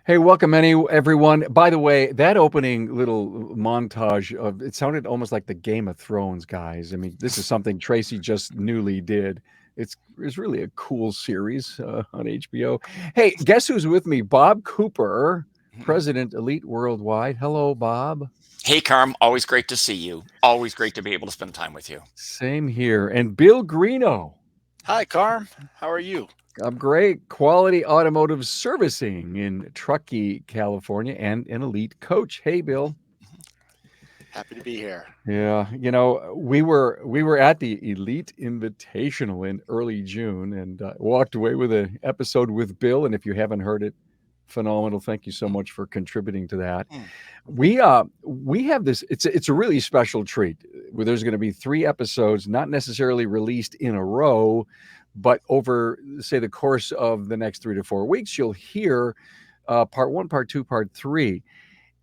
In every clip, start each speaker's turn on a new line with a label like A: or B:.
A: Hey, welcome everyone. By the way, that opening little montage of it sounded almost like the Game of Thrones guys. I mean, this is something Tracy just newly did. It's really a cool series on HBO. Hey, guess who's with me? Bob Cooper, President Elite Worldwide. Hello, Bob.
B: Hey, Carm, always great to see you. Always great to be able to spend time with you.
A: Same here. And Bill Greeno.
C: Hi, Carm. How are you?
A: I'm great. Quality Automotive Servicing in Truckee, California, and an elite coach. Hey, Bill.
C: Happy to be here.
A: Yeah, we were at the Elite Invitational in early June and walked away with an episode with Bill. And if you haven't heard it, phenomenal. Thank you so much for contributing to that.
C: Mm.
A: We have this. It's a really special treat. Where there's going to be 3 episodes, not necessarily released in a row, but over say the course of the next 3 to 4 weeks, you'll hear part one, part two, part three.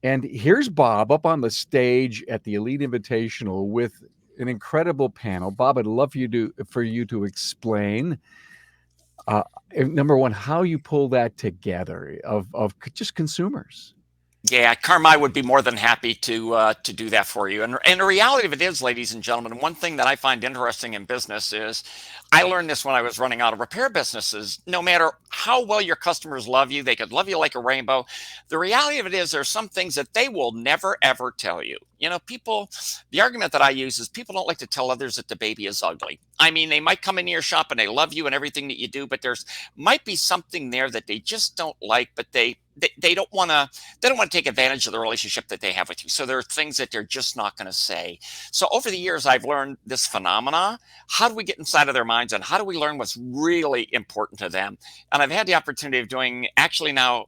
A: And here's Bob up on the stage at the Elite Invitational with an incredible panel. Bob, I'd love for you to explain number one how you pull that together of just consumers.
B: Yeah, Carm, I would be more than happy to do that for you. And the reality of it is, ladies and gentlemen, one thing that I find interesting in business is I learned this when I was running auto repair businesses. No matter how well your customers love you, they could love you like a rainbow. The reality of it is there's some things that they will never ever tell you. You know, the argument that I use is people don't like to tell others that the baby is ugly. I mean, they might come into your shop and they love you and everything that you do, but there's might be something there that they just don't like, but they don't want to take advantage of the relationship that they have with you. So there are things that they're just not going to say. So over the years, I've learned this phenomena. How do we get inside of their minds and how do we learn what's really important to them? And I've had the opportunity of doing actually now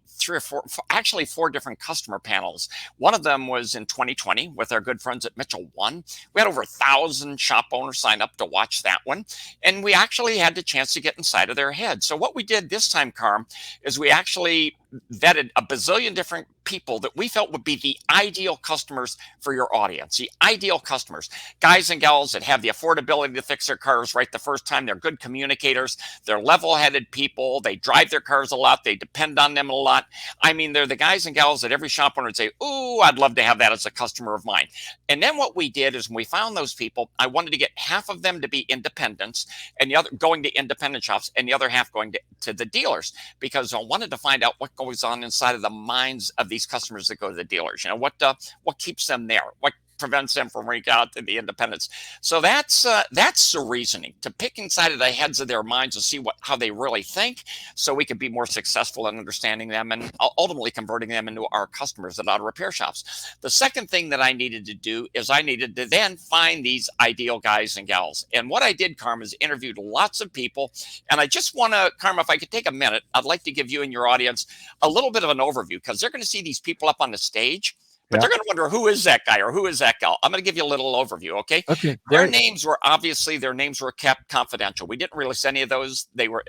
B: actually four different customer panels. One of them was in 2020 with our good friends at Mitchell One. We had over 1,000 shop owners sign up to watch that one. And we actually had the chance to get inside of their head. So what we did this time, Carm, is we actually vetted a bazillion different people that we felt would be the ideal customers for your audience, the ideal customers, guys and gals that have the affordability to fix their cars right the first time. They're good communicators. They're level-headed people. They drive their cars a lot. They depend on them a lot. I mean, they're the guys and gals that every shop owner would say, "Ooh, I'd love to have that as a customer of mine." And then what we did is when we found those people, I wanted to get half of them to be independents and the other going to independent shops and the other half going to the dealers, because I wanted to find out what goes on inside of the minds of these customers that go to the dealers. You know, what keeps them there? What prevents them from reaching out to the independents? So that's the reasoning, to pick inside of the heads of their minds to see how they really think, so we could be more successful in understanding them and ultimately converting them into our customers at auto repair shops. The second thing that I needed to do is I needed to then find these ideal guys and gals. And what I did, Carm, is interviewed lots of people. And I just want to, Carm, if I could take a minute, I'd like to give you and your audience a little bit of an overview, because they're going to see these people up on the stage, but
A: Yeah.
B: they're going to wonder, who is that guy or who is that gal? I'm going to give you a little overview, okay?
A: Okay.
B: Their
A: Great.
B: names were kept confidential. We didn't release any of those. They were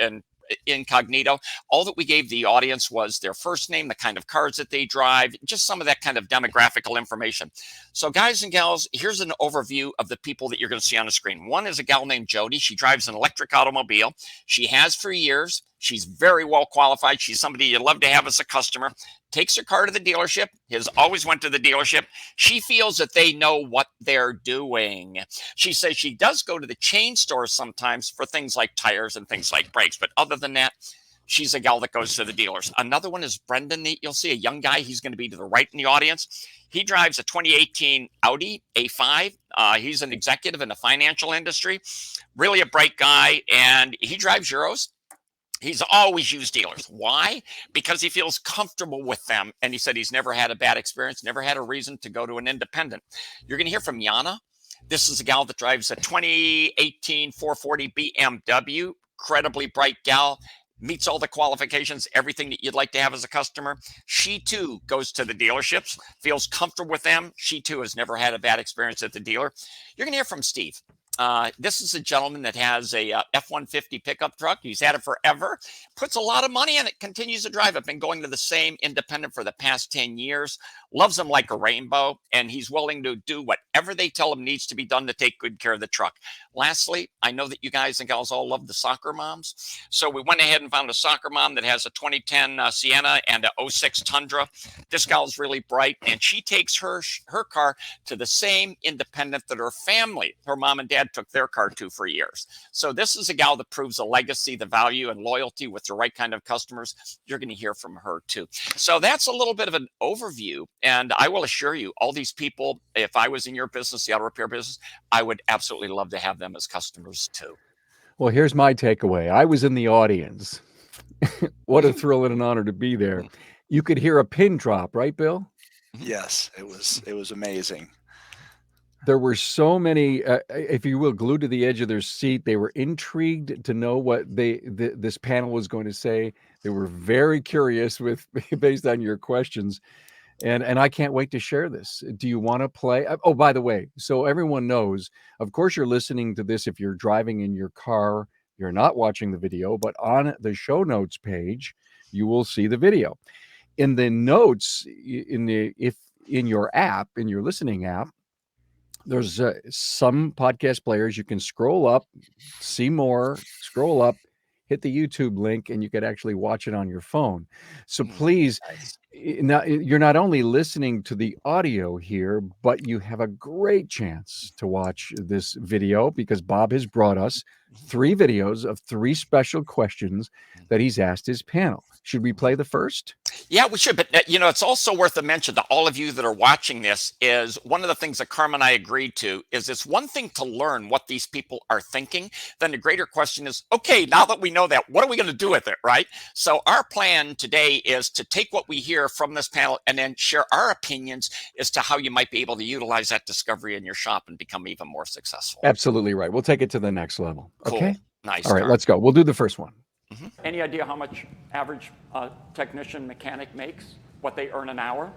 B: incognito. All that we gave the audience was their first name, the kind of cars that they drive, just some of that kind of demographical information. So, guys and gals, here's an overview of the people that you're going to see on the screen. One is a gal named Jody. She drives an electric automobile. She has for years. She's very well qualified. She's somebody you'd love to have as a customer. Takes her car to the dealership, has always went to the dealership. She feels that they know what they're doing. She says she does go to the chain stores sometimes for things like tires and things like brakes. But other than that, she's a gal that goes to the dealers. Another one is Brendan. You'll see a young guy. He's going to be to the right in the audience. He drives a 2018 Audi A5. He's an executive in the financial industry, really a bright guy, and he drives Euros. He's always used dealers. Why? Because he feels comfortable with them. And he said he's never had a bad experience, never had a reason to go to an independent. You're going to hear from Yana. This is a gal that drives a 2018 440 BMW. Incredibly bright gal. Meets all the qualifications, everything that you'd like to have as a customer. She too goes to the dealerships, feels comfortable with them. She too has never had a bad experience at the dealer. You're going to hear from Steve. This is a gentleman that has a F-150 pickup truck. He's had it forever, puts a lot of money in it, continues to drive it. Been going to the same independent for the past 10 years, loves them like a rainbow, and he's willing to do whatever they tell him needs to be done to take good care of the truck. Lastly, I know that you guys and gals all love the soccer moms. So we went ahead and found a soccer mom that has a 2010 Sienna and a 06 Tundra. This gal's really bright, and she takes her car to the same independent that her family, her mom and dad, took their car to for years. So this is a gal that proves the legacy, the value, and loyalty with the right kind of customers. You're going to hear from her too. So that's a little bit of an overview. And I will assure you, all these people, if I was in your business, the auto repair business, I would absolutely love to have them as customers too.
A: Well, here's my takeaway. I was in the audience. What a thrill and an honor to be there. You could hear a pin drop, right, Bill?
C: Yes, it was amazing.
A: There were so many, if you will, glued to the edge of their seat. They were intrigued to know what this panel was going to say. They were very curious based on your questions. And I can't wait to share this. Do you want to play? Oh, by the way, so everyone knows, of course, you're listening to this if you're driving in your car. You're not watching the video, but on the show notes page, you will see the video. In the notes, in your app, in your listening app, there's some podcast players. You can scroll up, see more, scroll up, hit the YouTube link, and you could actually watch it on your phone. So please, you're not only listening to the audio here, but you have a great chance to watch this video because Bob has brought us 3 videos of 3 special questions that he's asked his panel. Should we play the first?
B: Yeah, we should. But, it's also worth a mention to all of you that are watching this is one of the things that Carmen and I agreed to is it's one thing to learn what these people are thinking. Then the greater question is, okay, now that we know that, what are we going to do with it, right? So our plan today is to take what we hear from this panel and then share our opinions as to how you might be able to utilize that discovery in your shop and become even more successful.
A: Absolutely right. We'll take it to the next level.
B: Cool.
A: Okay.
B: Nice.
A: All right, let's go. We'll do the first one.
D: Any idea how much average technician mechanic makes? What they earn an hour?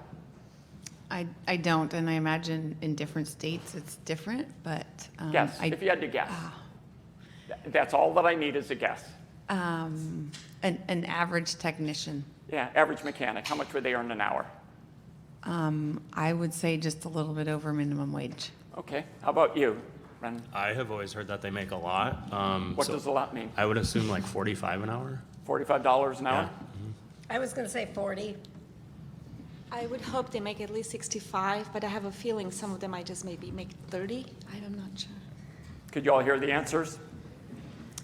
E: I don't, and I imagine in different states it's different, but
D: Guess, if you had to guess. That's all that I need is a guess.
E: An average technician.
D: Yeah, average mechanic. How much would they earn an hour?
E: I would say just a little bit over minimum wage.
D: Okay. How about you, Brendan?
F: I have always heard that they make a lot.
D: What does a lot mean?
F: I would assume like 45 an hour.
D: $45 an hour?
G: I was going to say 40.
H: I would hope they make at least 65, but I have a feeling some of them might just maybe make 30. I'm not sure.
D: Could you all hear the answers?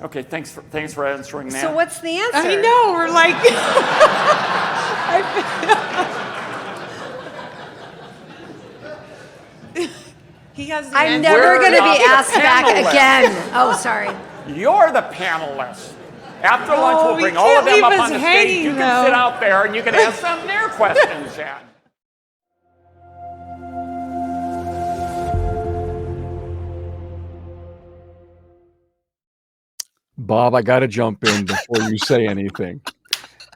D: Okay, thanks for answering that.
G: So what's the answer?
E: I know, we're like, he has the
G: I'm
E: answer.
G: never going to
D: We're
G: be
D: the
G: asked back
D: panelists.
G: again. Oh, sorry.
D: You're the panelists. After lunch, we'll
E: we
D: bring all of
E: can't
D: them up
E: leave
D: on
E: us
D: the stage.
E: hanging,
D: You can
E: though.
D: sit out there and you can ask them their questions, Chad.
A: Bob, I got to jump in before you say anything.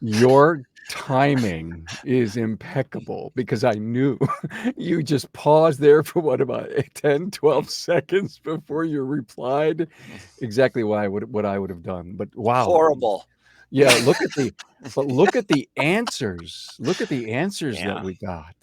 A: Your timing is impeccable because I knew you just paused there for about 10, 12 seconds before you replied exactly what I would have done. But wow.
C: Horrible.
A: Yeah, look at the answers. Look at the answers that we got.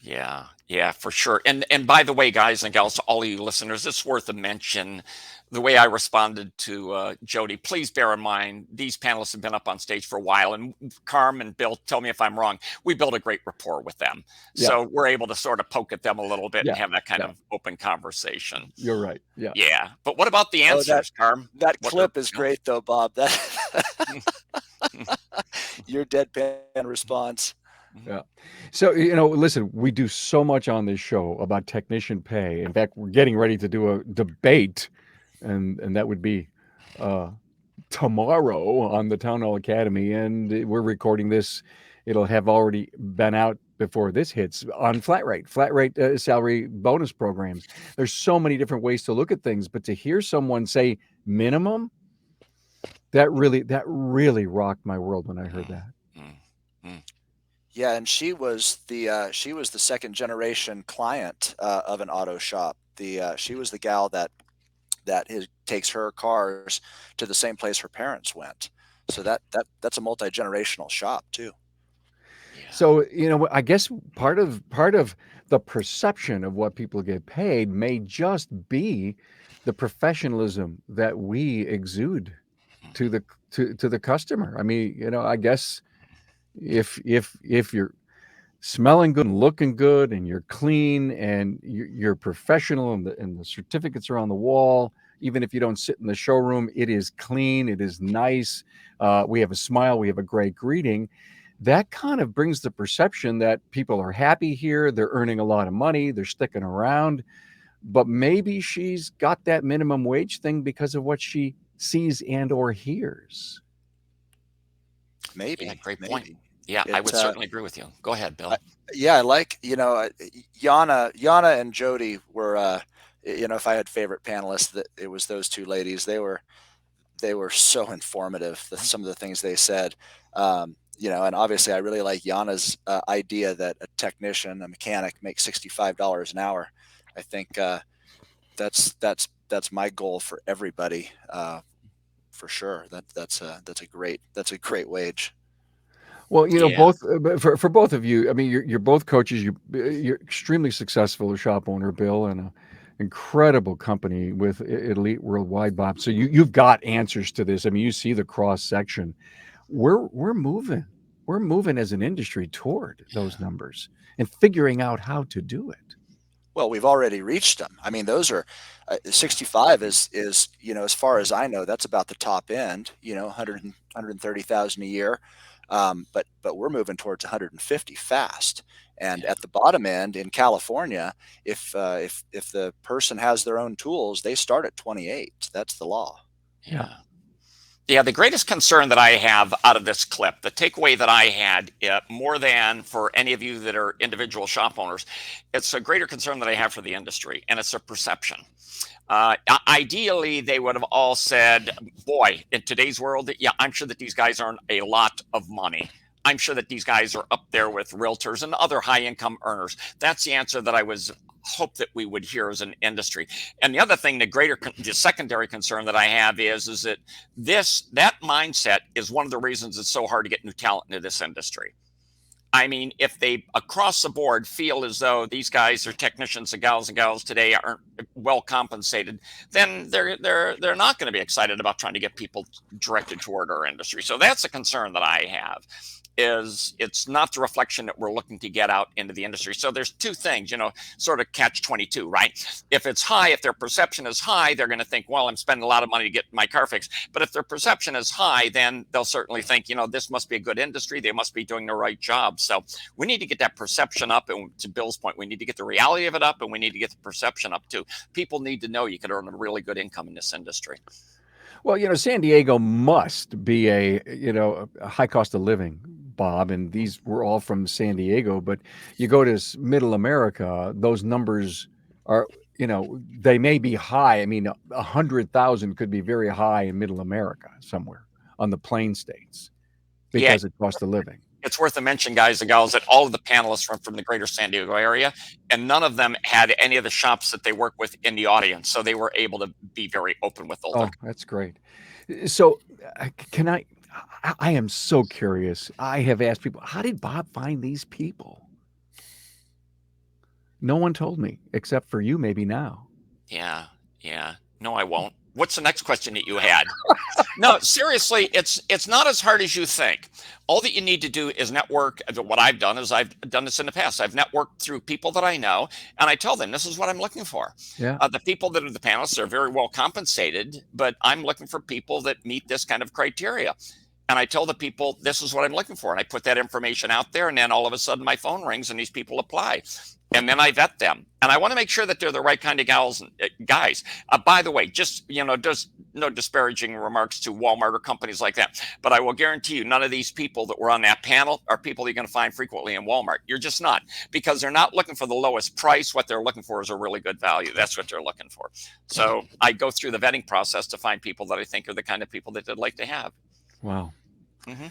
B: Yeah, for sure. And by the way, guys and gals, to all of you listeners, it's worth a mention. The way I responded to Jody, please bear in mind, these panelists have been up on stage for a while. And Carm and Bill, tell me if I'm wrong, we build a great rapport with them.
A: Yeah.
B: So we're able to sort of poke at them a little bit and have that kind
A: Yeah.
B: of open conversation.
A: You're right. Yeah.
B: Yeah. But what about the answers, Carm?
C: That
B: What
C: clip
B: the-
C: is great though, Bob. That your deadpan response.
A: Yeah. So, listen, we do so much on this show about technician pay. In fact, we're getting ready to do a debate, and that would be tomorrow on the Town Hall Academy. And we're recording this. It'll have already been out before this hits on flat rate salary bonus programs. There's so many different ways to look at things, but to hear someone say minimum, that really rocked my world when I heard that.
C: Yeah, and she was the second generation client of an auto shop. She was the gal that that takes her cars to the same place her parents went. So that's a multi-generational shop too.
A: So, I guess part of the perception of what people get paid may just be the professionalism that we exude to the customer. I mean, I guess if you're smelling good and looking good and you're clean and you're professional and the certificates are on the wall, even if you don't sit in the showroom, it is clean, it is nice. We have a smile, we have a great greeting. That kind of brings the perception that people are happy here, they're earning a lot of money, they're sticking around. But maybe she's got that minimum wage thing because of what she sees and or hears.
C: Maybe.
B: Yeah, great
C: maybe.
B: point. Yeah, I would certainly agree with you. Go ahead, Bill.
C: Yeah, I like, Yana and Jody were, if I had favorite panelists, that it was those two ladies. They were so informative. Some of the things they said, and obviously I really like Yana's idea that a technician, a mechanic, makes $65 an hour. I think that's my goal for everybody, for sure. That's a great wage.
A: Well,
B: Yeah.
A: both for both of you. I mean, you're both coaches. You're extremely successful shop owner, Bill, and an incredible company with Elite Worldwide, Bob. So you've got answers to this. I mean, you see the cross section. We're moving. We're moving as an industry toward those numbers and figuring out how to do it.
C: Well, we've already reached them. I mean, those are 65 is as far as I know, that's about the top end. 130,000 a year. But we're moving towards 150 fast. And at the bottom end in California, if the person has their own tools, they start at 28. That's the law.
B: Yeah. Yeah, the greatest concern that I have out of this clip, the takeaway that I had, more than for any of you that are individual shop owners, it's a greater concern that I have for the industry, and it's a perception. Ideally, they would have all said, boy, in today's world, yeah, I'm sure that these guys earn a lot of money. I'm sure that these guys are up there with realtors and other high income earners. That's the answer that I was hope that we would hear as an industry. And the other thing, the secondary concern that I have is that that mindset is one of the reasons it's so hard to get new talent into this industry. I mean, if they across the board feel as though these guys are technicians and gals today aren't well compensated, then they're not going to be excited about trying to get people directed toward our industry. So that's a concern that I have. Is it's not the reflection that we're looking to get out into the industry. So there's two things, sort of catch 22, right? If it's high, if their perception is high, they're going to think, well, I'm spending a lot of money to get my car fixed. But if their perception is high, then they'll certainly think, this must be a good industry. They must be doing the right job. So we need to get that perception up. And to Bill's point, we need to get the reality of it up, and we need to get the perception up too. People need to know you can earn a really good income in this industry.
A: Well, San Diego must be a high cost of living, Bob, and these were all from San Diego, but you go to middle America, those numbers are, they may be high. I mean, 100,000 could be very high in middle America somewhere on the plain states because of cost of living.
B: It's worth a mention, guys and gals, that all of the panelists were from the greater San Diego area, and none of them had any of the shops that they work with in the audience. So they were able to be very open with all.
A: Oh, that's great. So I am so curious. I have asked people, how did Bob find these people? No one told me, except for you maybe now.
B: Yeah. No, I won't. What's the next question that you had? No, seriously, it's not as hard as you think. All that you need to do is network. What I've done is I've done this in the past. I've networked through people that I know, and I tell them this is what I'm looking for.
A: Yeah.
B: The people that are the panelists are very well compensated, but I'm looking for people that meet this kind of criteria. And I tell the people, this is what I'm looking for. And I put that information out there, and then all of a sudden my phone rings and these people apply. And then I vet them. And I want to make sure that they're the right kind of guys. By the way, just, there's no disparaging remarks to Walmart or companies like that. But I will guarantee you, none of these people that were on that panel are people you're going to find frequently in Walmart. You're just not. Because they're not looking for the lowest price. What they're looking for is a really good value. That's what they're looking for. So I go through the vetting process to find people that I think are the kind of people that they'd like to have.
A: Wow.
B: Mm-hmm.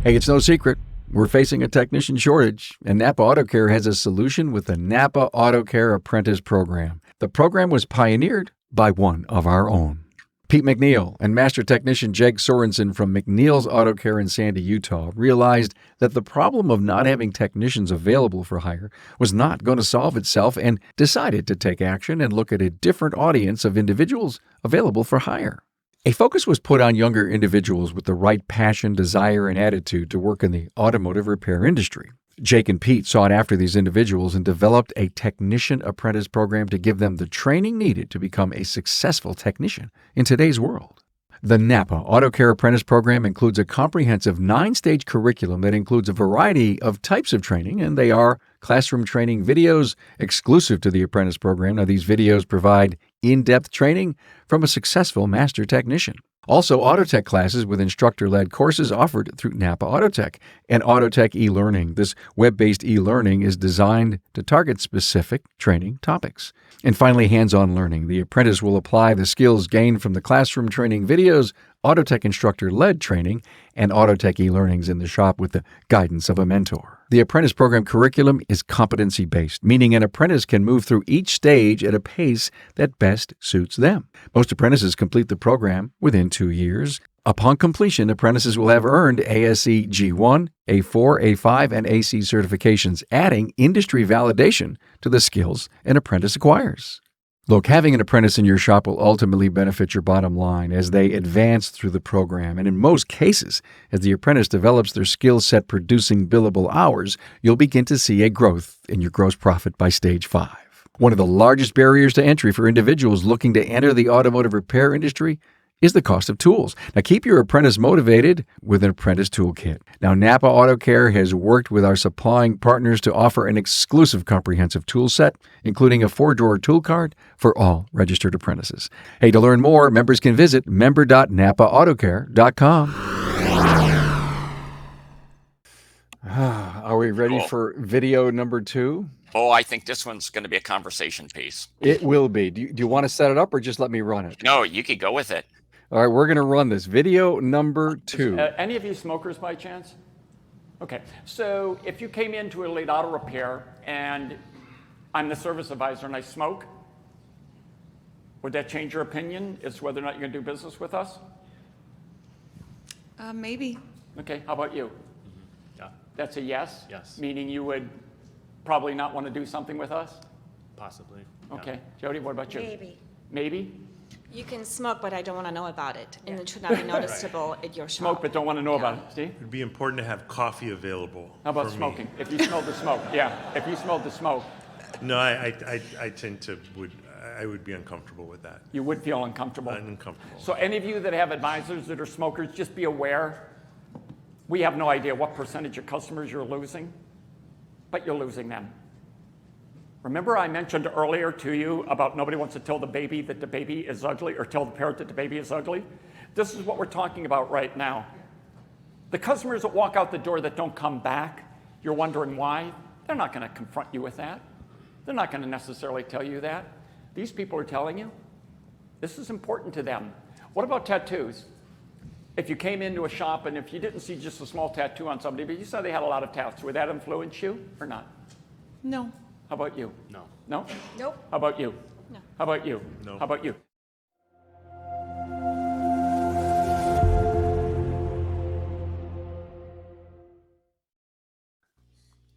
A: Hey, it's no secret. We're facing a technician shortage, and Napa Auto Care has a solution with the Napa Auto Care Apprentice Program. The program was pioneered by one of our own. Pete McNeil and Master Technician Jake Sorensen from McNeil's Auto Care in Sandy, Utah, realized that the problem of not having technicians available for hire was not going to solve itself and decided to take action and look at a different audience of individuals available for hire. A focus was put on younger individuals with the right passion, desire, and attitude to work in the automotive repair industry. Jake and Pete sought after these individuals and developed a technician apprentice program to give them the training needed to become a successful technician in today's world. The Napa Auto Care Apprentice Program includes a comprehensive 9-stage curriculum that includes a variety of types of training, and they are classroom training videos exclusive to the apprentice program. Now, these videos provide in-depth training from a successful master technician. Also, Autotech classes with instructor-led courses offered through Napa Autotech and Autotech e-learning. This web-based e-learning is designed to target specific training topics. And finally, hands-on learning. The apprentice will apply the skills gained from the classroom training videos, Autotech instructor-led training, and Autotech e-learnings in the shop with the guidance of a mentor. The apprentice program curriculum is competency-based, meaning an apprentice can move through each stage at a pace that best suits them. Most apprentices complete the program within 2 years. Upon completion, apprentices will have earned ASE G1, A4, A5, and AC certifications, adding industry validation to the skills an apprentice acquires. Look, having an apprentice in your shop will ultimately benefit your bottom line as they advance through the program. And in most cases, as the apprentice develops their skill set producing billable hours, you'll begin to see a growth in your gross profit by stage 5. One of the largest barriers to entry for individuals looking to enter the automotive repair industry is the cost of tools. Now, keep your apprentice motivated with an apprentice toolkit. Now, Napa Auto Care has worked with our supplying partners to offer an exclusive comprehensive tool set, including a 4-drawer tool cart for all registered apprentices. Hey, to learn more, members can visit member.napaautocare.com. Are we ready
B: Cool.
A: for video number 2?
B: Oh, I think this one's going to be a conversation piece.
A: It will be. Do you want to set it up or just let me run it?
B: No, you could go with it.
A: All right, we're going to run this. Video number 2.
D: Any of you smokers by chance? Okay, so if you came into Elite Auto Repair and I'm the service advisor and I smoke, would that change your opinion as to whether or not you're going to do business with us?
E: Maybe.
D: Okay, how about you?
F: Yeah,
D: That's a yes?
F: Yes.
D: Meaning you would probably not want to do something with us?
F: possibly. Yeah.
D: Okay, Jody, what about you?
G: Maybe.
D: Maybe?
H: You can smoke, but I don't want to know about it, and it should not be noticeable at your shop.
D: Smoke but don't want to know about it. Steve?
I: It'd be important to have coffee available.
D: How about
I: for me.
D: smoking? If you smelled the smoke, yeah. If you smelled the smoke,
I: No, I tend to I would be uncomfortable with that.
D: you would feel uncomfortable.
I: Uncomfortable.
D: So any of you that have advisors that are smokers, just be aware, we have no idea what percentage of customers you're losing, but you're losing them. Remember I mentioned earlier to you about nobody wants to tell the baby that the baby is ugly or tell the parent that the baby is ugly? This is what we're talking about right now. The customers that walk out the door that don't come back, you're wondering why? They're not going to confront you with that. They're not going to necessarily tell you that. These people are telling you. This is important to them. What about tattoos? If you came into a shop and if you didn't see just a small tattoo on somebody, but you saw they had a lot of tats, would that influence you or not?
E: No.
D: How about you?
F: No.
D: No?
G: Nope.
D: How about you?
H: No.
D: How about you?
I: No.
D: How about you?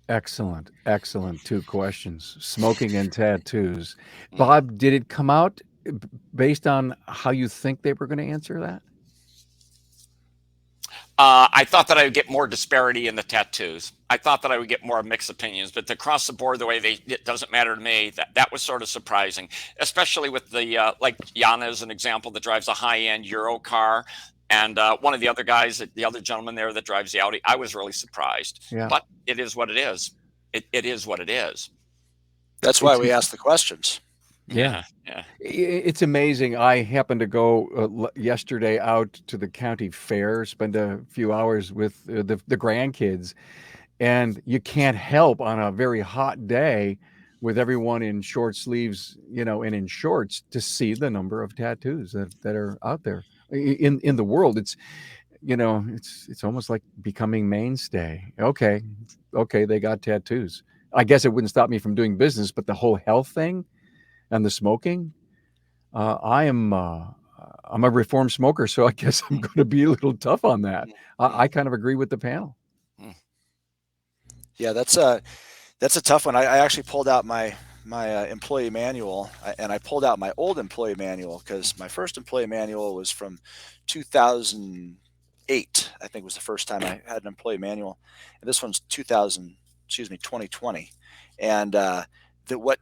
A: Excellent. 2 questions. Smoking and tattoos. Bob, did it come out based on how you think they were going to answer that?
B: I thought that I would get more disparity in the tattoos. I thought that I would get more mixed opinions, but across the board, the way it doesn't matter to me, that was sort of surprising, especially with the, like Yana is an example that drives a high-end Euro car. And one of the other guys, the other gentleman there that drives the Audi, I was really surprised.
A: Yeah.
B: But it is what it is. It is what it is.
C: That's why we ask the questions.
B: Yeah.
A: It's amazing. I happened to go yesterday out to the county fair, spend a few hours with the grandkids, and you can't help on a very hot day with everyone in short sleeves, and in shorts to see the number of tattoos that are out there in the world. It's, it's almost like becoming mainstay. Okay, they got tattoos. I guess it wouldn't stop me from doing business, but the whole health thing and the smoking, I'm a reformed smoker, so I guess I'm going to be a little tough on that. I kind of agree with the panel.
C: Yeah, that's a tough one. I actually pulled out my employee manual, and I pulled out my old employee manual because my first employee manual was from 2008. I think was the first time I had an employee manual, and this one's 2020, and what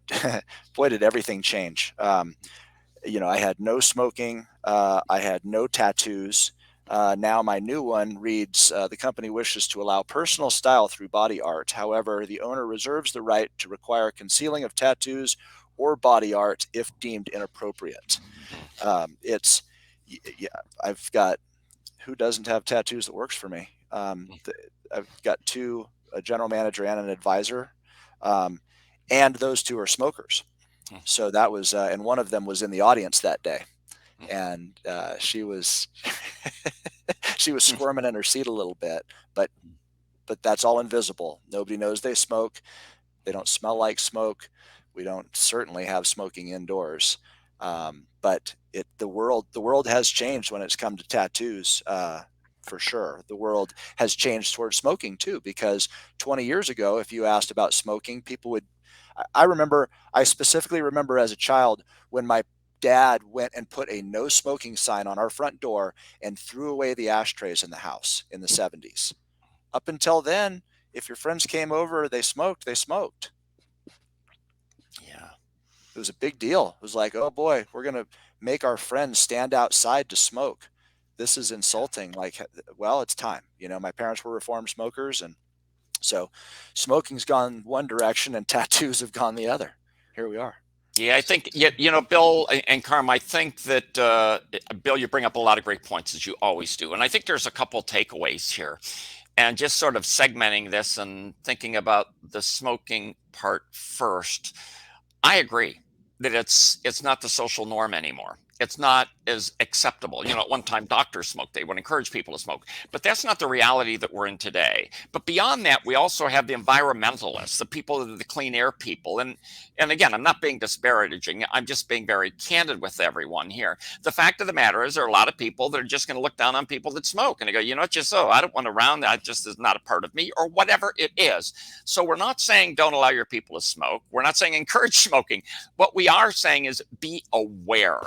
C: boy did everything change. I had no smoking, I had no tattoos. Now my new one reads, the company wishes to allow personal style through body art. However, the owner reserves the right to require concealing of tattoos or body art if deemed inappropriate. It's, yeah, I've got, who doesn't have tattoos that works for me? I've got two, a general manager and an advisor, and those two are smokers. So that was, and one of them was in the audience that day, and she was she was squirming in her seat a little bit, but that's all invisible. Nobody knows they smoke. They don't smell like smoke. We don't certainly have smoking indoors. But the world has changed when it's come to tattoos. For sure, the world has changed towards smoking too. Because 20 years ago, if you asked about smoking, people would. I specifically remember as a child when my dad went and put a no smoking sign on our front door and threw away the ashtrays in the house in the 70s. Up until then, if your friends came over, they smoked.
B: Yeah.
C: It was a big deal. It was like, oh boy, we're going to make our friends stand outside to smoke. This is insulting. Like, well, it's time. My parents were reformed smokers, and so smoking's gone one direction and tattoos have gone the other. Here we are.
B: Yeah, I think, Bill and Carm, I think that, Bill, you bring up a lot of great points, as you always do. And I think there's a couple takeaways here. And just sort of segmenting this and thinking about the smoking part first, I agree that it's not the social norm anymore. It's not as acceptable. At one time doctors smoked. They would encourage people to smoke. But that's not the reality that we're in today. But beyond that, we also have the environmentalists, the people that are the clean air people. And again, I'm not being disparaging. I'm just being very candid with everyone here. The fact of the matter is there are a lot of people that are just going to look down on people that smoke and they go, I don't want around that. Just is not a part of me, or whatever it is. So we're not saying don't allow your people to smoke. We're not saying encourage smoking. What we are saying is be aware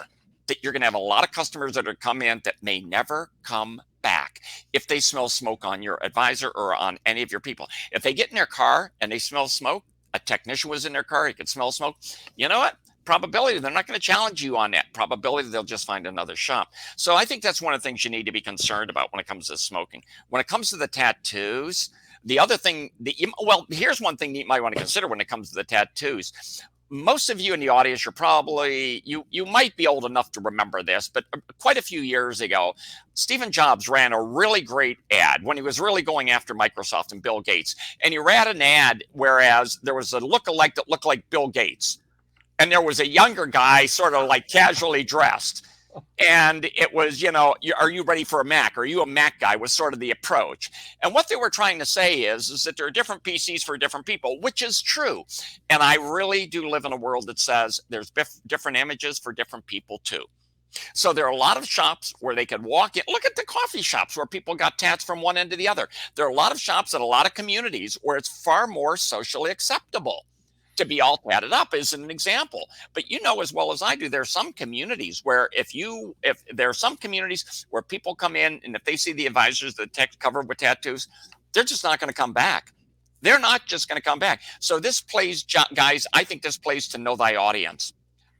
B: that you're going to have a lot of customers that are come in that may never come back if they smell smoke on your advisor or on any of your people. If they get in their car and they smell smoke, a technician was in their car, he could smell smoke. You know what? Probability they're not going to challenge you on that. Probability they'll just find another shop. So I think that's one of the things you need to be concerned about when it comes to smoking. When it comes to the tattoos, the other thing, here's one thing you might want to consider when it comes to the tattoos. Most of you in the audience, you're probably, you might be old enough to remember this, but quite a few years ago, Stephen Jobs ran a really great ad when he was really going after Microsoft and Bill Gates. And he ran an ad whereas there was a lookalike that looked like Bill Gates. And there was a younger guy sort of like casually dressed. And it was, are you ready for a Mac? Are you a Mac guy? Was sort of the approach. And what they were trying to say is that there are different PCs for different people, which is true. And I really do live in a world that says there's different images for different people too. So there are a lot of shops where they could walk in. Look at the coffee shops where people got tats from one end to the other. There are a lot of shops at a lot of communities where it's far more socially acceptable to be all tatted up as an example. But as well as I do, there are some communities where if there are some communities where people come in and if they see the advisors that covered with tattoos, they're just not going to come back. They're not just going to come back. So this plays, guys, I think this plays to know thy audience.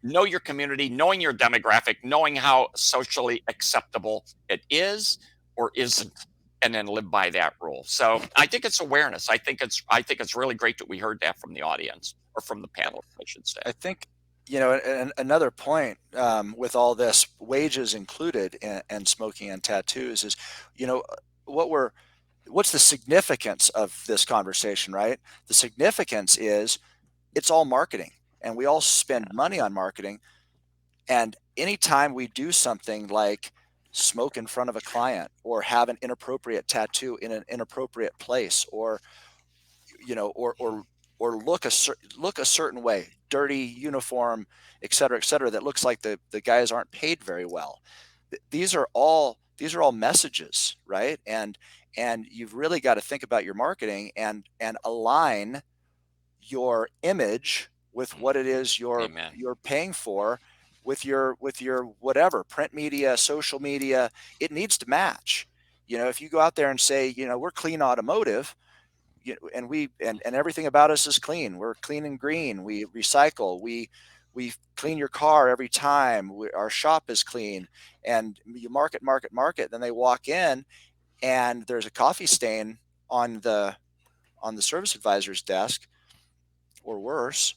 B: Know your community, knowing your demographic, knowing how socially acceptable it is or isn't, and then live by that rule. So I think it's awareness. I think it's really great that we heard that from the audience, or from the panel, I should say.
C: I think, another point with all this, wages included and smoking and tattoos is, what's the significance of this conversation, right? The significance is it's all marketing, and we all spend money on marketing. And anytime we do something like smoke in front of a client, or have an inappropriate tattoo in an inappropriate place, or or look a certain way, dirty uniform, et cetera, that looks like the guys aren't paid very well. These are all messages, right? And you've really got to think about your marketing and align your image with what it is
B: Amen.
C: you're paying for, with your whatever, print media, social media. It needs to match. If you go out there and say, we're clean automotive, and everything about us is clean. We're clean and green. We recycle. We clean your car every time. Our shop is clean. And you market, market, market. Then they walk in, and there's a coffee stain on the service advisor's desk, or worse.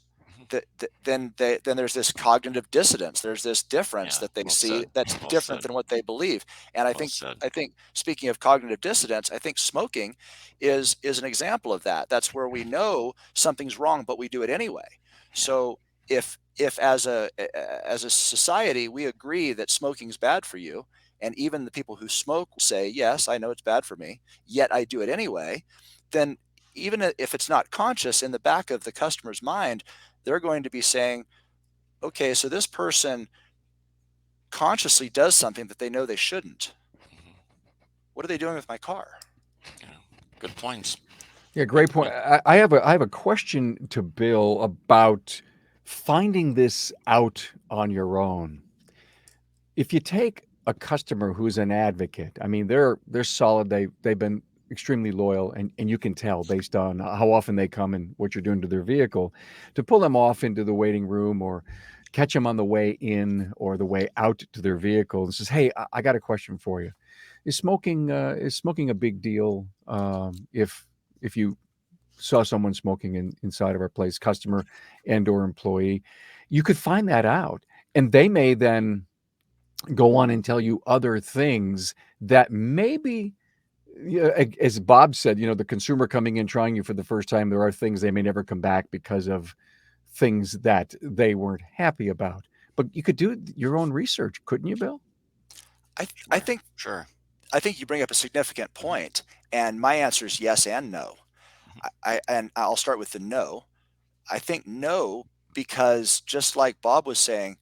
C: Then there's this cognitive dissonance. There's this difference
B: Yeah,
C: that they
B: well
C: see
B: said.
C: that's
B: Well
C: different
B: said.
C: than what they believe. And
B: Well said.
C: I think speaking of cognitive dissonance, I think smoking is an example of that. That's where we know something's wrong, but we do it anyway. So if as a society we agree that smoking's bad for you, and even the people who smoke say, yes, I know it's bad for me, yet I do it anyway, then even if it's not conscious, in the back of the customer's mind, they're going to be saying, okay, so this person consciously does something that they know they shouldn't. What are they doing with my car?
B: Yeah. Good points.
A: Yeah, great point. I have a question to Bill about finding this out on your own. If you take a customer who's an advocate, I mean, they're solid. They've been extremely loyal, and you can tell based on how often they come and what you're doing to their vehicle. To pull them off into the waiting room, or catch them on the way in or the way out to their vehicle, and says, "Hey, I got a question for you. Is smoking a big deal? If you saw someone smoking inside of our place, customer and or employee, you could find that out, and they may then go on and tell you other things that maybe, yeah, as Bob said, the consumer coming in trying you for the first time, there are things they may never come back because of things that they weren't happy about. But you could do your own research, couldn't you, Bill?
C: I think
B: Sure.
C: you bring up a significant point, and my answer is yes and no. And I'll start with the no. I think no, because just like Bob was saying,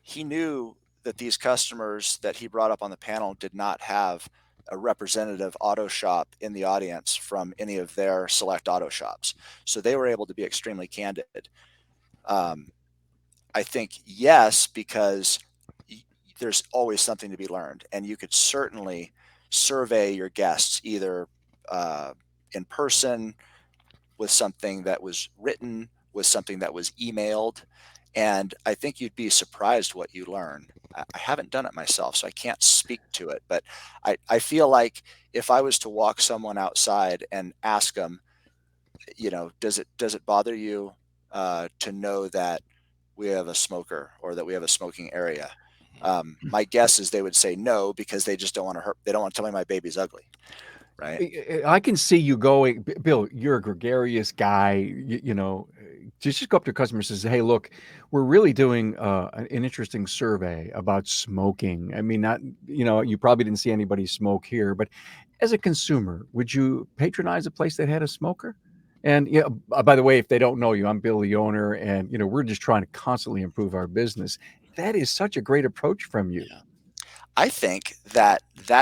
C: he knew that these customers that he brought up on the panel did not have a representative auto shop in the audience from any of their select auto shops. So they were able to be extremely candid. I think yes, because there's always something to be learned, and you could certainly survey your guests either in person, with something that was written, with something that was emailed, and I think you'd be surprised what you learn. I haven't done it myself, so I can't speak to it, but I feel like if I was to walk someone outside and ask them, does it bother you to know that we have a smoker, or that we have a smoking area? My guess is they would say no, because they just don't want to hurt. They don't want to tell me my baby's ugly, right?
A: I can see you going, Bill, you're a gregarious guy, just go up to a customer and says, hey, look, we're really doing an interesting survey about smoking. I mean, not, you probably didn't see anybody smoke here, but as a consumer, would you patronize a place that had a smoker? And by the way, if they don't know you, I'm Bill, the owner, and we're just trying to constantly improve our business. That is such a great approach from you.
B: Yeah.
C: I think that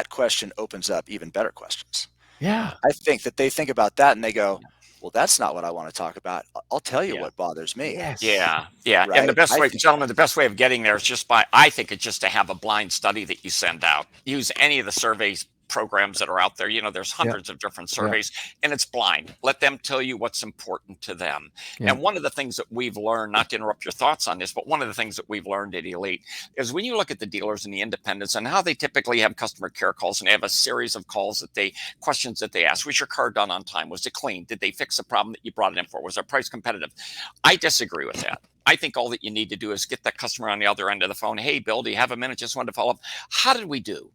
C: question opens up even better questions.
A: Yeah.
C: I think that they think about that and they go, well, that's not what I want to talk about. I'll tell you
B: Yeah.
C: what bothers me.
A: Yes.
B: Yeah, yeah. And the
C: Right?
B: best
C: I
B: way,
C: think
B: gentlemen, the best way of getting there is just I think it's just to have a blind study that you send out. Use any of the surveys programs that are out there. There's
A: Yeah.
B: hundreds of different surveys, and it's blind. Let them tell you what's important to them.
A: Yeah.
B: And one of the things that we've learned, not to interrupt your thoughts on this, but one of the things that we've learned at Elite is when you look at the dealers and the independents and how they typically have customer care calls, and they have a series of calls questions that they ask. Was your car done on time? Was it clean? Did they fix the problem that you brought it in for? Was their price competitive? I disagree with that. I think all that you need to do is get that customer on the other end of the phone. Hey, Bill, do you have a minute? Just wanted to follow up. How did we do?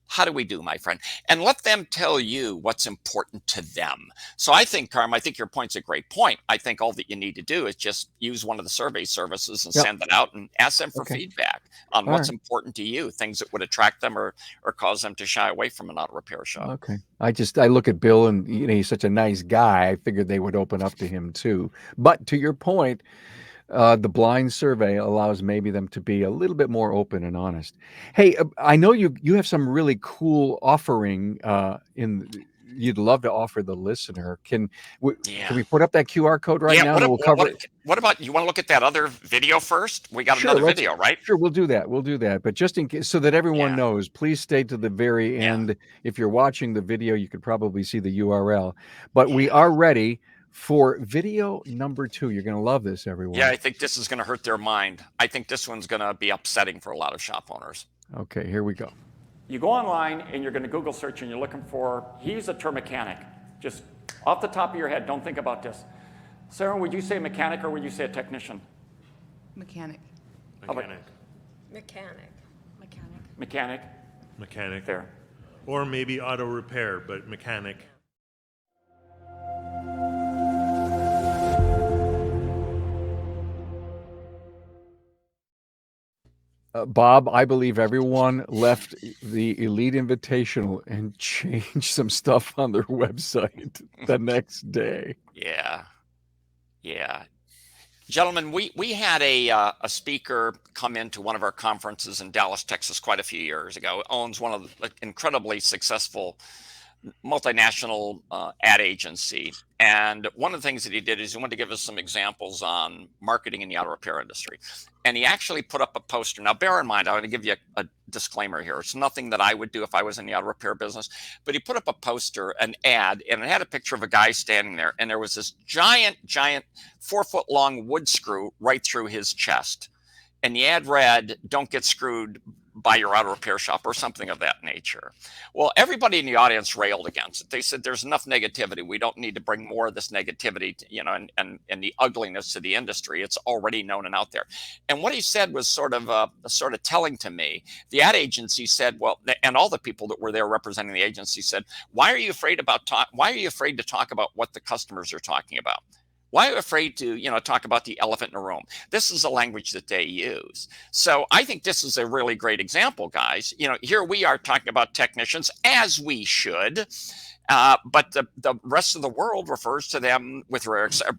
B: How do we do, my friend? And let them tell you what's important to them. So I think, Carm, I think your point's a great point. I think all that you need to do is just use one of the survey services and
A: Yep.
B: send it out and ask them for
A: Okay.
B: feedback on
A: All
B: what's
A: right.
B: important to you, things that would attract them or cause them to shy away from an auto repair shop.
A: Okay. I look at Bill and he's such a nice guy. I figured they would open up to him too. But to your point, the blind survey allows maybe them to be a little bit more open and honest. Hey, I know you have some really cool offering you'd love to offer the listener. Can
B: Yeah.
A: we put up that QR code right now and we'll cover it?
B: What about, you want to look at that other video first? We got
A: Sure,
B: another video, right?
A: Sure, we'll do that. We'll do that. But just in case, so that everyone
B: Yeah.
A: knows, please stay to the very
B: Yeah.
A: end. If you're watching the video, you could probably see the URL. But we
B: Yeah.
A: are ready for video number 2. You're going to love this, everyone.
B: Yeah, I think this is going to hurt their mind. I think this one's going to be upsetting for a lot of shop owners.
A: Okay, here we go.
D: You go online and you're going to Google search and you're looking for, he's a term mechanic. Just off the top of your head, don't think about this. Sarah, would you say mechanic or would you say a technician?
E: Mechanic.
I: Mechanic.
G: Mechanic.
H: Mechanic.
D: Mechanic.
I: Mechanic.
D: There.
I: Or maybe auto repair, but mechanic.
A: Bob, I believe everyone left the Elite Invitational and changed some stuff on their website the next day.
B: Yeah. Yeah. Gentlemen, we had a speaker come into one of our conferences in Dallas, Texas, quite a few years ago. Owns one of the incredibly successful multinational ad agency. And one of the things that he did is he wanted to give us some examples on marketing in the auto repair industry. And he actually put up a poster. Now, bear in mind, I'm going to give you a disclaimer here. It's nothing that I would do if I was in the auto repair business. But he put up a poster, an ad, and it had a picture of a guy standing there. And there was this giant 4-foot long wood screw right through his chest. And the ad read, "Don't get screwed by your auto repair shop," or something of that nature. Well, everybody in the audience railed against it. They said there's enough negativity. We don't need to bring more of this negativity, and the ugliness to the industry. It's already known and out there. And what he said was sort of telling to me. The ad agency said, well, and all the people that were there representing the agency said, why are you afraid to talk about what the customers are talking about? Why are you afraid to, talk about the elephant in the room? This is the language that they use. So I think this is a really great example, guys. Here we are talking about technicians, as we should, but the rest of the world refers to them,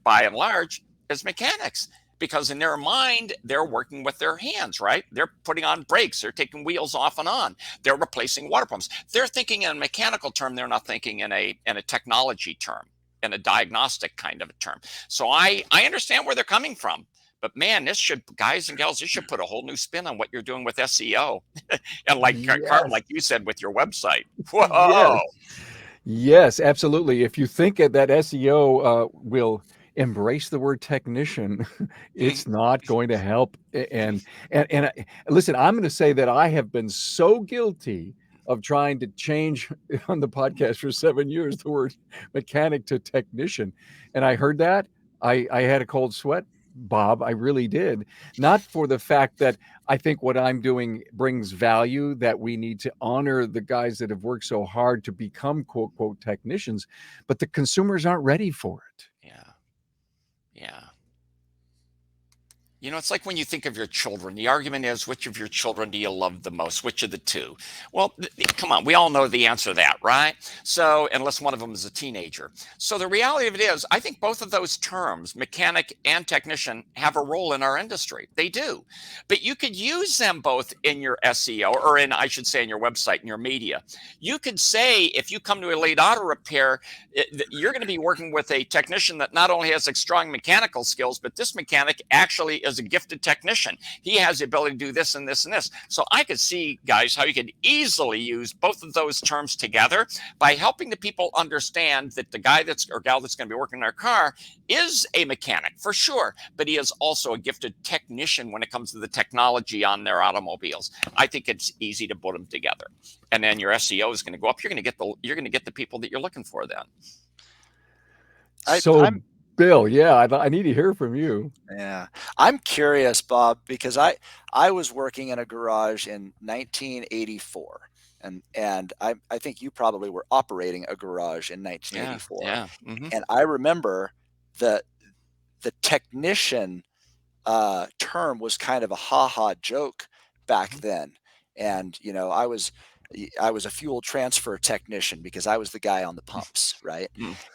B: by and large, as mechanics. Because in their mind, they're working with their hands, right? They're putting on brakes. They're taking wheels off and on. They're replacing water pumps. They're thinking in a mechanical term. They're not thinking in a technology term, in a diagnostic kind of a term. So I understand where they're coming from. But man, guys and gals, this should put a whole new spin on what you're doing with SEO. And like Carmen, like you said, with your website. Whoa.
A: Yes, absolutely. If you think that SEO will embrace the word technician, it's not going to help. And listen, I'm going to say that I have been so guilty of trying to change on the podcast for 7 years the word mechanic to technician. And I heard that. I had a cold sweat, Bob. I really did. Not for the fact that I think what I'm doing brings value, that we need to honor the guys that have worked so hard to become quote, quote, technicians, but the consumers aren't ready for it.
B: Yeah. It's like when you think of your children, the argument is, which of your children do you love the most? Which of the two? Well, come on, we all know the answer to that, right? So, unless one of them is a teenager. So the reality of it is, I think both of those terms, mechanic and technician, have a role in our industry. They do. But you could use them both in your SEO, or in your website, in your media. You could say, if you come to Elite Auto Repair, you're going to be working with a technician that not only has strong mechanical skills, but this mechanic actually is a gifted technician. He has the ability to do this and this and this. So I could see, guys, how you could easily use both of those terms together by helping the people understand that the guy or gal that's going to be working in their car is a mechanic for sure, but he is also a gifted technician when it comes to the technology on their automobiles. I think it's easy to put them together, and then your SEO is going to go up. You're going to get the people that you're looking for then.
A: Bill, I need to hear from you.
C: Yeah, I'm curious, Bob, because I was working in a garage in 1984, and I think you probably were operating a garage in
B: Yeah,
C: 1984,
B: yeah. Hmm.
C: and I remember the the technician term was kind of a ha-ha joke back then. And I was a fuel transfer technician because I was the guy on the pumps, right?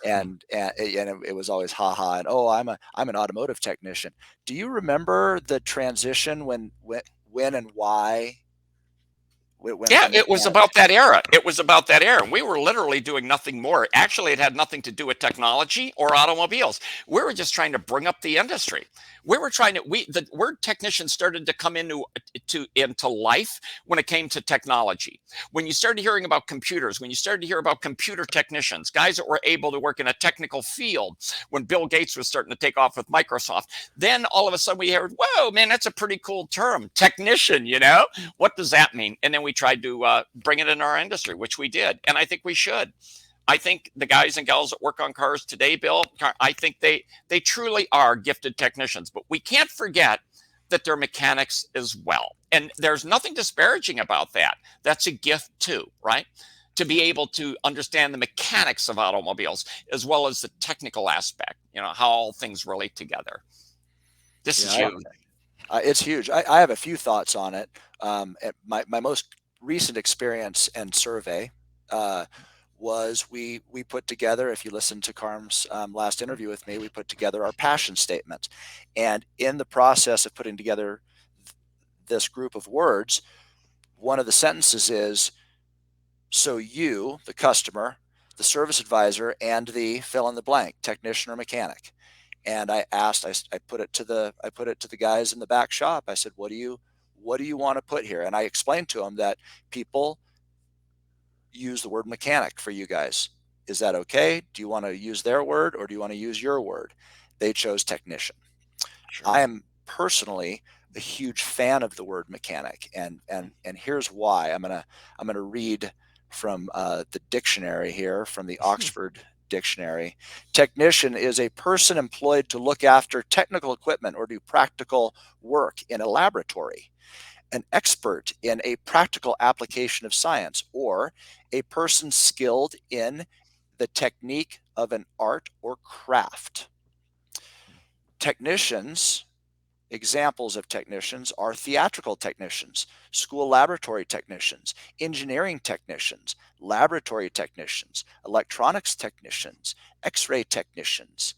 C: And it was always ha-ha, and oh, I'm an automotive technician. Do you remember the transition when and why it went
B: Yeah,
C: from
B: it was
C: mechanic?
B: about that era. It was about that era. We were literally doing nothing more. Actually, it had nothing to do with technology or automobiles. We were just trying to bring up the industry. We were trying to the word technician started to come into life when it came to technology. When you started hearing about computers, when you started to hear about computer technicians, guys that were able to work in a technical field, when Bill Gates was starting to take off with Microsoft, then all of a sudden we heard, whoa, man, that's a pretty cool term, technician, what does that mean? And then we tried to bring it in our industry, which we did. And I think we should. I think the guys and gals that work on cars today, Bill, I think they truly are gifted technicians. But we can't forget that they're mechanics as well. And there's nothing disparaging about that. That's a gift too, right? To be able to understand the mechanics of automobiles as well as the technical aspect, how all things relate together. This is
C: Yeah,
B: huge.
C: it's huge. I have a few thoughts on it. My most recent experience and survey was we put together. If you listen to Carm's last interview with me, we put together our passion statement, and in the process of putting together this group of words, one of the sentences is, "So you, the customer, the service advisor, and the fill in the blank technician or mechanic." And I put it to the guys in the back shop. I said, what do you want to put here? And I explained to them that people use the word mechanic for you guys. Is that okay? Do you want to use their word or do you want to use your word? They chose technician.
B: Sure.
C: I am personally a huge fan of the word mechanic, and here's why. I'm gonna read from the dictionary here, from the Oxford Dictionary. Technician is a person employed to look after technical equipment or do practical work in a laboratory. An expert in a practical application of science, or a person skilled in the technique of an art or craft. Technicians, examples of technicians are theatrical technicians, school laboratory technicians, engineering technicians, laboratory technicians, electronics technicians, x-ray technicians,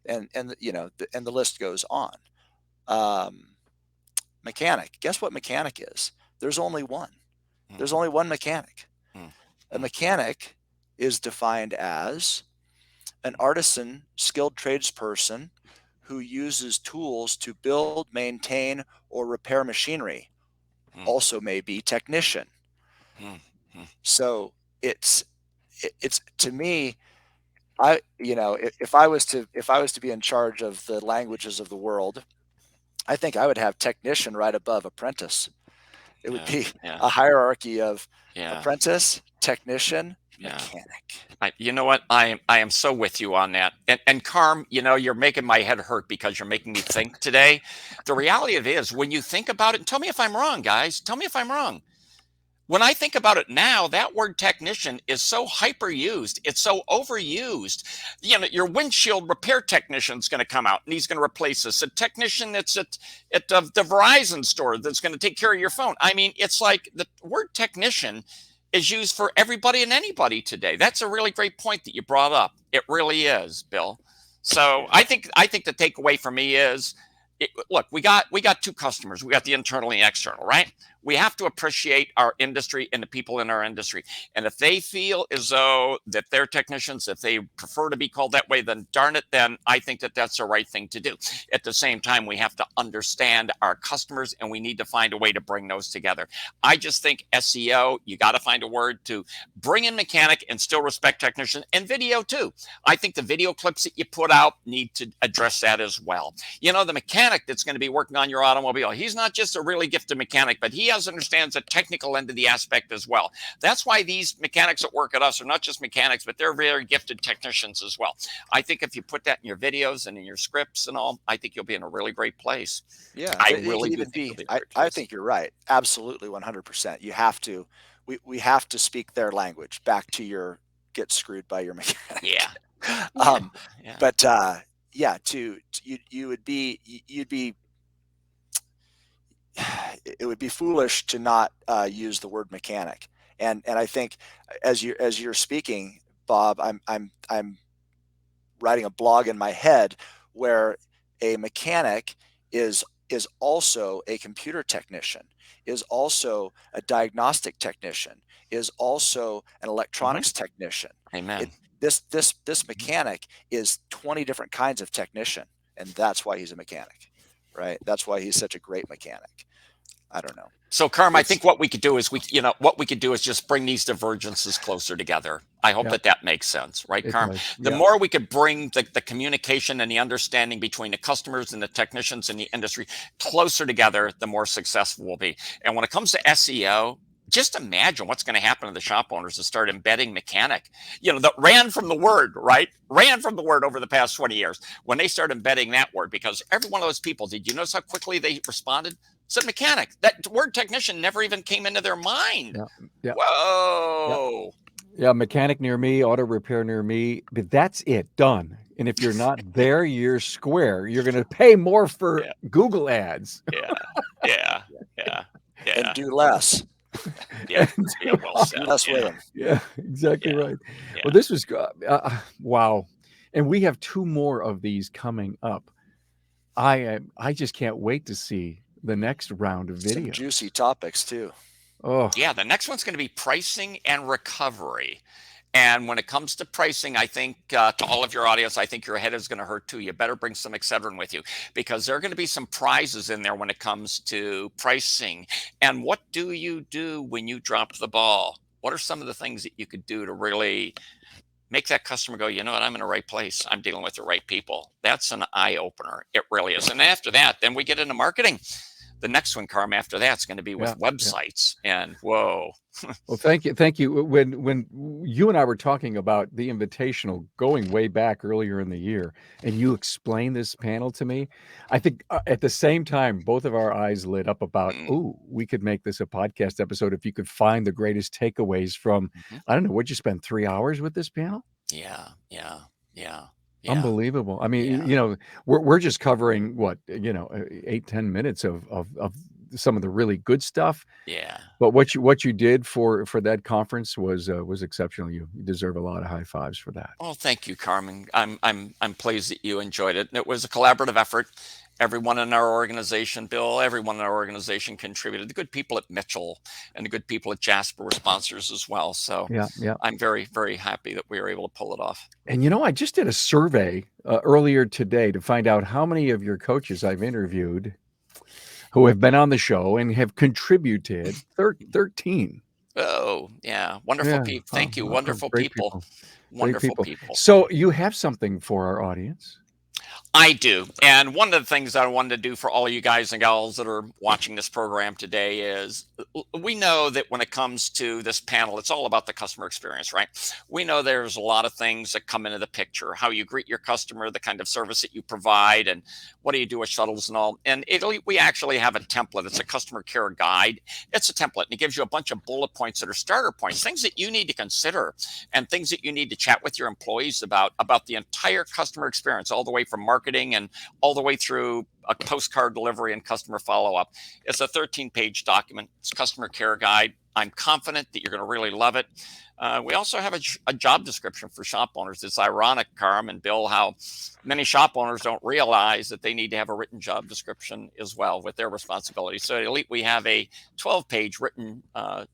C: and the list goes on. Mechanic. Guess what mechanic is? There's only one. There's only one mechanic. A mechanic is defined as an artisan, skilled tradesperson who uses tools to build, maintain, or repair machinery. Also may be technician. So it's to me, if I was to be in charge of the languages of the world, I think I would have technician right above apprentice. It would be
B: Yeah.
C: a hierarchy of
B: Yeah.
C: apprentice, technician,
B: Yeah.
C: mechanic.
B: You know what? I am so with you on that. And Carm, you're making my head hurt because you're making me think today. The reality of it is, when you think about it, tell me if I'm wrong, guys. Tell me if I'm wrong. When I think about it now, that word technician is so hyper used. It's so overused. Your windshield repair technician is going to come out and he's going to replace us. A technician that's at the Verizon store that's going to take care of your phone. I mean, it's like the word technician is used for everybody and anybody today. That's a really great point that you brought up. It really is, Bill. So I think the takeaway for me is, look, we got two customers. We got the internal and the external, right? We have to appreciate our industry and the people in our industry. And if they feel as though that they're technicians, if they prefer to be called that way, then darn it, then I think that that's the right thing to do. At the same time, we have to understand our customers and we need to find a way to bring those together. I just think SEO, you got to find a word to bring in mechanic and still respect technician, and video too. I think the video clips that you put out need to address that as well. The mechanic that's going to be working on your automobile, he's not just a really gifted mechanic, but he understands the technical end of the aspect as well. That's why these mechanics that work at us are not just mechanics, but they're very gifted technicians as well. I think if you put that in your videos and in your scripts and all, I think you'll be in a really great place.
C: Yeah,
B: I
C: it
B: really
C: can
B: do
C: even
B: think you'll
C: be.
B: be in a great
C: I
B: place.
C: think you're right. Absolutely, 100%. You have to. we have to speak their language. Back to your get screwed by your mechanic.
B: Yeah. Yeah.
C: But yeah, you would be you'd be it would be foolish to not use the word mechanic. And I think as you're speaking, Bob, I'm writing a blog in my head where a mechanic is also a computer technician, is also a diagnostic technician, is also an electronics technician.
B: Amen.
C: This mechanic is 20 different kinds of technician, and that's why he's a mechanic, right? That's why he's such a great mechanic. I don't know.
B: So, Carm, I think what we could do is just bring these divergences closer together. I hope that makes sense, right, Carm? The more we could bring the communication and the understanding between the customers and the technicians in the industry closer together, the more successful we'll be. And when it comes to SEO, just imagine what's going to happen to the shop owners that start embedding mechanic, that ran from the word, right? Ran from the word over the past 20 years. When they start embedding that word, because every one of those people, did you notice how quickly they responded? Said mechanic. That word technician never even came into their mind.
A: Yeah.
B: Whoa.
A: Yeah, mechanic near me, auto repair near me, but that's it, done. And if you're not there, you're square. You're going to pay more for Google ads.
B: Yeah.
C: And do less.
B: Yeah, well said.
C: Less with them.
A: Yeah, exactly right.
B: Yeah.
A: Well, this was wow, and we have 2 more of these coming up. I just can't wait to see the next round of
C: Some
A: videos.
C: juicy topics too.
A: Oh,
B: Yeah, the next one's going to be pricing and recovery. And when it comes to pricing, I think to all of your audience, I think your head is going to hurt too. You better bring some Excedrin with you, because there are going to be some prizes in there when it comes to pricing. And what do you do when you drop the ball? What are some of the things that you could do to really make that customer go, you know what, I'm in the right place. I'm dealing with the right people. That's an eye opener. It really is. And after that, then we get into marketing. The next one, Carm, after that's going to be with websites. And whoa.
A: well, thank you. When you and I were talking about the Invitational going way back earlier in the year, and you explained this panel to me, I think at the same time, both of our eyes lit up about, we could make this a podcast episode if you could find the greatest takeaways from, I don't know, what'd you spend 3 hours with this panel?
B: Yeah.
A: Unbelievable. I mean, we're just covering 8-10 minutes of some of the really good stuff.
B: Yeah.
A: But what you did for that conference was exceptional. You deserve a lot of high fives for that.
B: Well, thank you, Carmen. I'm pleased that you enjoyed it. It was a collaborative effort. Everyone in our organization, Bill, everyone in our organization contributed. The good people at Mitchell and the good people at Jasper were sponsors as well. So I'm very, very happy that we were able to pull it off.
A: And I just did a survey earlier today to find out how many of your coaches I've interviewed who have been on the show and have contributed. 13.
B: Oh, yeah. Wonderful people. Thank you. Wonderful people. Wonderful people.
A: So you have something for our audience.
B: I do. And one of the things that I wanted to do for all of you guys and gals that are watching this program today is we know that when it comes to this panel, it's all about the customer experience, right? We know there's a lot of things that come into the picture, how you greet your customer, the kind of service that you provide, and what do you do with shuttles and all. And we actually have a template. It's a customer care guide. It's a template, and it gives you a bunch of bullet points that are starter points, things that you need to consider and things that you need to chat with your employees about the entire customer experience, all the way from marketing and all the way through a postcard delivery and customer follow-up. It's a 13-page document. It's a customer care guide. I'm confident that you're going to really love it. We also have a job description for shop owners. It's ironic, Carm and Bill, how many shop owners don't realize that they need to have a written job description as well with their responsibilities. So at Elite, we have a 12-page written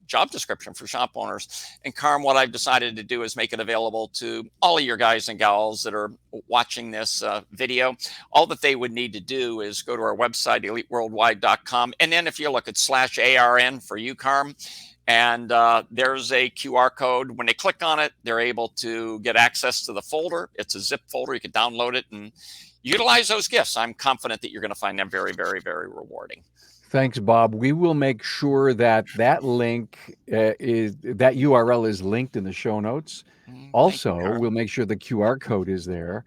B: job description for shop owners. And Carm, what I've decided to do is make it available to all of your guys and gals that are watching this video. All that they would need to do is go to our website, eliteworldwide.com. And then if you look at /ARN for you, Carm, and there's a QR code. When they click on it, they're able to get access to the folder. It's a zip folder. You can download it and utilize those gifts. I'm confident that you're going to find them very, very, very rewarding.
A: Thanks, Bob. We will make sure that link that URL is linked in the show notes. Also, we'll make sure the QR code is there.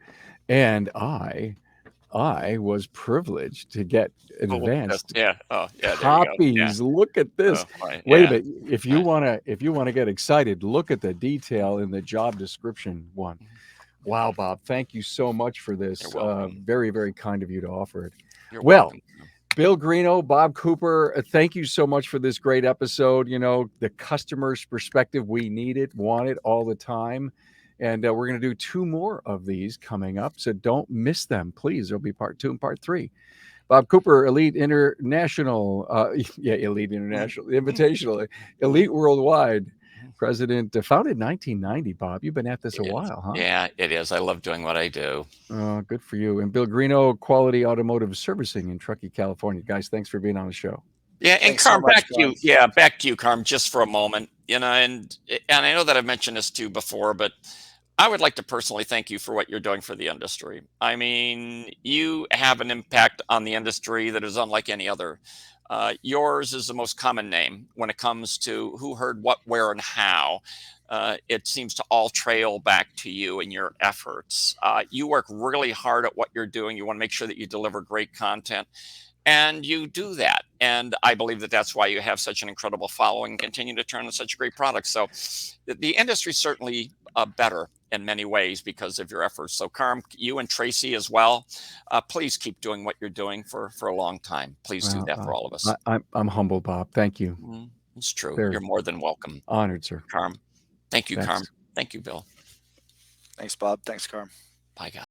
A: And I was privileged to get
B: Oh, look at this.
A: advanced
B: Yeah. Oh, yeah. There you go. Yeah.
A: copies. Look at this.
B: Oh, right.
A: Wait a
B: Yeah.
A: minute. If you want to get excited, look at the detail in the job description one. Wow, Bob, thank you so much for this.
B: You're welcome.
A: Very, very kind of you to offer it.
B: You're
A: Well,
B: welcome.
A: Bill Greeno, Bob Cooper, thank you so much for this great episode. You know, the customer's perspective, we need it, want it all the time. And we're going to do 2 more of these coming up. So don't miss them, please. There'll be part 2 and part 3. Bob Cooper, Elite International, Elite International, Invitational, Elite Worldwide, president, founded in 1990, Bob. You've been at this a while, huh?
B: Yeah, it is. I love doing what I do.
A: Good for you. And Bill Greeno, Quality Automotive Servicing in Truckee, California. Guys, thanks for being on the show.
B: Yeah, and
C: Thanks so
B: Carm,
C: much,
B: back to you.
C: Carm.
B: Yeah, back to you, Carm, just for a moment. You know, and I know that I've mentioned this to you before, but I would like to personally thank you for what you're doing for the industry. I mean, you have an impact on the industry that is unlike any other. Yours is the most common name when it comes to who heard what, where, and how. It seems to all trail back to you and your efforts. You work really hard at what you're doing. You want to make sure that you deliver great content. And you do that. And I believe that that's why you have such an incredible following and continue to turn out such great products. So the industry is certainly better in many ways because of your efforts. So Carm, you and Tracy as well, please keep doing what you're doing for a long time. Please do that for all of us.
A: I'm humbled, Bob. Thank you.
B: It's true.
A: Very
B: You're more than welcome.
A: honored, sir.
B: Carm. Thank you,
A: Thanks.
B: Carm. Thank you, Bill.
C: Thanks, Bob. Thanks, Carm.
B: Bye, guys.